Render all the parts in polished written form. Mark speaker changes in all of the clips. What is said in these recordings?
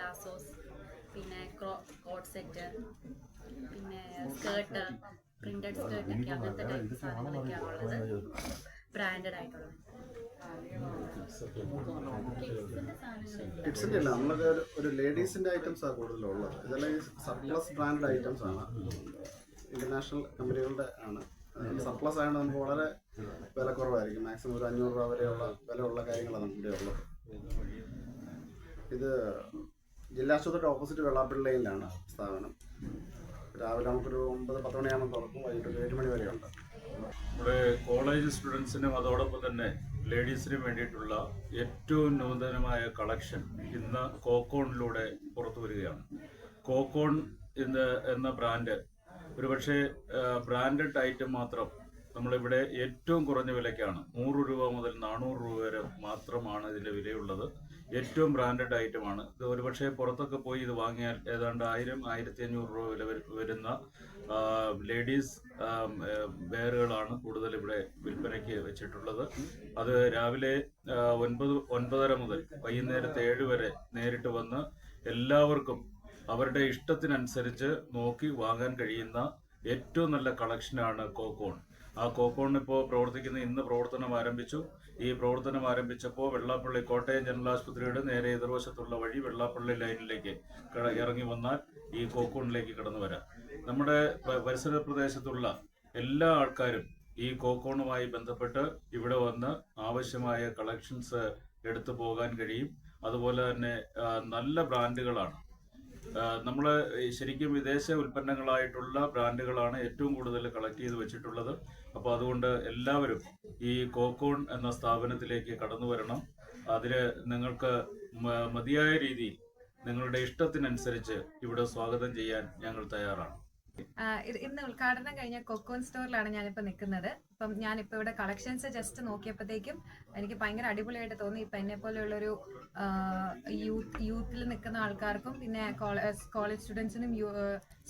Speaker 1: Palazzos, പിന്നെ coat set, പിന്നെ skirt, printed skirt ഒക്കെ അങ്ങനത്തെ ടൈപ്പ് സാധനങ്ങളൊക്കെയാണ് ഉള്ളത്, ബ്രാൻഡഡ് ആയിട്ടുള്ളത്.
Speaker 2: കിഡ്സിന്റെ ഇല്ല, നമ്മളൊക്കെ ഒരു ലേഡീസിന്റെ ഐറ്റംസ് ആണ് കൂടുതലുള്ളത്. ഇതെല്ലാം ഈ സർപ്ലസ് ബ്രാൻഡ് ഐറ്റംസ് ആണ്, ഇന്റർനാഷണൽ കമ്പനികളുടെ ആണ്. സർപ്ലസ് ആയതുകൊണ്ട് നമുക്ക് വളരെ വില കുറവായിരിക്കും. മാക്സിമം ഒരു 500 രൂപ വരെയുള്ള വില ഉള്ള കാര്യങ്ങളാണ് നമ്മുടെ ഉള്ളത്. ഇത് ജില്ലാശുപത്രിയുടെ ഓപ്പോസിറ്റ് വെള്ളാപ്പള്ളി ലൈനിലാണ് സ്ഥാപനം. രാവിലെ നമുക്കൊരു 9-10 മണിയാകുമ്പോൾ തുറക്കും, വൈകിട്ട് 7 മണി വരെയുണ്ട്.
Speaker 3: നമ്മുടെ കോളേജ് സ്റ്റുഡൻസിനും അതോടൊപ്പം തന്നെ ലേഡീസിനും വേണ്ടിയിട്ടുള്ള ഏറ്റവും നൂതനമായ കളക്ഷൻ ഇന്ന് കോക്കോണിലൂടെ പുറത്തു വരികയാണ്. കോക്കോൺ എന്ന ബ്രാൻഡ് ഒരുപക്ഷെ ബ്രാൻഡഡ് ഐറ്റം മാത്രം നമ്മളിവിടെ ഏറ്റവും കുറഞ്ഞ വിലയ്ക്കാണ്, 100 രൂപ മുതൽ 400 രൂപ വരെ മാത്രമാണ് ഇതിൻ്റെ വിലയുള്ളത്. ഏറ്റവും ബ്രാൻഡഡ് ഐറ്റമാണ് ഇത്. ഒരുപക്ഷെ പുറത്തൊക്കെ പോയി ഇത് വാങ്ങിയാൽ ഏതാണ്ട് 1000-1500 രൂപ വില വരുന്ന ലേഡീസ് വെയറുകളാണ് കൂടുതൽ ഇവിടെ വിൽപ്പനയ്ക്ക് വെച്ചിട്ടുള്ളത്. അത് രാവിലെ 9-9:30 മുതൽ വൈകുന്നേരത്തെ 7 വരെ നേരിട്ട് വന്ന് എല്ലാവർക്കും അവരുടെ ഇഷ്ടത്തിനനുസരിച്ച് നോക്കി വാങ്ങാൻ കഴിയുന്ന ഏറ്റവും നല്ല കളക്ഷനാണ് കോക്കോൺ. ആ കോക്കോൺ ഇപ്പോൾ ഇന്ന് പ്രവർത്തനം ആരംഭിച്ചു. ഈ പ്രവർത്തനം ആരംഭിച്ചപ്പോൾ വെള്ളാപ്പള്ളി കോട്ടയം ജനറൽ ആശുപത്രിയുടെ നേരെ എതിർവശത്തുള്ള വഴി വെള്ളാപ്പള്ളി ലൈനിലേക്ക് ഇറങ്ങി വന്നാൽ ഈ കോക്കോണിലേക്ക് കടന്നു വരാം. നമ്മുടെ പരിസര പ്രദേശത്തുള്ള എല്ലാ ആൾക്കാരും ഈ കോക്കോണുമായി ബന്ധപ്പെട്ട് ഇവിടെ വന്ന് ആവശ്യമായ കളക്ഷൻസ് എടുത്തു പോകാൻ കഴിയും. അതുപോലെ തന്നെ നല്ല ബ്രാൻഡുകളാണ്. നമ്മൾ ശരിക്കും വിദേശ ഉൽപ്പന്നങ്ങളായിട്ടുള്ള ബ്രാൻഡുകളാണ് ഏറ്റവും കൂടുതൽ കളക്ട് ചെയ്ത് വെച്ചിട്ടുള്ളത്. അപ്പോൾ അതുകൊണ്ട് എല്ലാവരും ഈ കോക്കോൺ എന്ന സ്ഥാപനത്തിലേക്ക് കടന്നു വരണം. അതിൽ നിങ്ങൾക്ക് മതിയായ രീതിയിൽ നിങ്ങളുടെ ഇഷ്ടത്തിനനുസരിച്ച് ഇവിടെ സ്വാഗതം ചെയ്യാൻ ഞങ്ങൾ തയ്യാറാണ്.
Speaker 4: ഇന്ന് ഉദ്ഘാടനം കഴിഞ്ഞ കോക്കോൺ സ്റ്റോറിലാണ് ഞാനിപ്പോൾ നിൽക്കുന്നത്. അപ്പം ഞാനിപ്പോൾ ഇവിടെ കളക്ഷൻസ് ജസ്റ്റ് നോക്കിയപ്പോഴത്തേക്കും എനിക്ക് ഭയങ്കര അടിപൊളിയായിട്ട് തോന്നി. ഇപ്പം എന്നെ പോലെയുള്ളൊരു യൂത്തിൽ നിൽക്കുന്ന ആൾക്കാർക്കും പിന്നെ കോളേജ് സ്റ്റുഡൻസിനും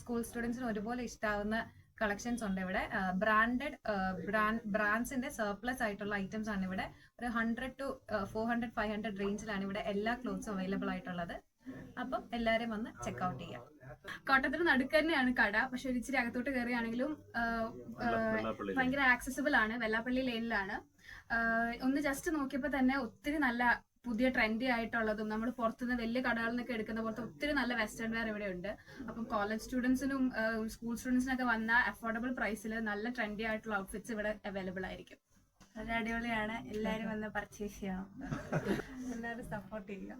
Speaker 4: സ്കൂൾ സ്റ്റുഡൻസിനും ഒരുപോലെ ഇഷ്ടാവുന്ന കളക്ഷൻസ് ഉണ്ട് ഇവിടെ. ബ്രാൻഡ്സിന്റെ സർപ്ലസ് ആയിട്ടുള്ള ഐറ്റംസ് ആണ് ഇവിടെ. ഒരു 100 to 400-500 റേഞ്ചിലാണ് ഇവിടെ എല്ലാ ക്ലോത്ത്സും അവൈലബിൾ ആയിട്ടുള്ളത്. അപ്പം എല്ലാവരും വന്ന് ചെക്ക്ഔട്ട് ചെയ്യാം.
Speaker 5: കോട്ടയത്തിന് നടുക്ക് തന്നെയാണ് കട, പക്ഷെ ഒരു ഇച്ചിരി അകത്തോട്ട് കയറിയാണെങ്കിലും ഭയങ്കര ആക്സസിബിൾ ആണ്. വെള്ളാപ്പള്ളി ലൈനിലാണ്. ഒന്ന് ജസ്റ്റ് നോക്കിയപ്പോൾ തന്നെ ഒത്തിരി നല്ല പുതിയ ട്രെൻഡി ആയിട്ടുള്ളതും നമ്മൾ പുറത്തുനിന്ന് വലിയ കടകളിൽ നിന്നൊക്കെ എടുക്കുന്ന പോലത്തെ ഒത്തിരി നല്ല വെസ്റ്റേൺ വെയർ ഇവിടെ ഉണ്ട്. അപ്പം കോളേജ് സ്റ്റുഡൻസിനും സ്കൂൾ സ്റ്റുഡൻസിനൊക്കെ വന്ന അഫോർഡബിൾ പ്രൈസിൽ നല്ല ട്രെൻഡി ആയിട്ടുള്ള ഔട്ട്ഫിറ്റ്സ് ഇവിടെ അവൈലബിൾ ആയിരിക്കും.
Speaker 6: വളരെ അടിപൊളിയാണ്. എല്ലാവരും വന്ന് പർച്ചേസ് ചെയ്യണം, എല്ലാവരും സപ്പോർട്ട് ചെയ്യുക.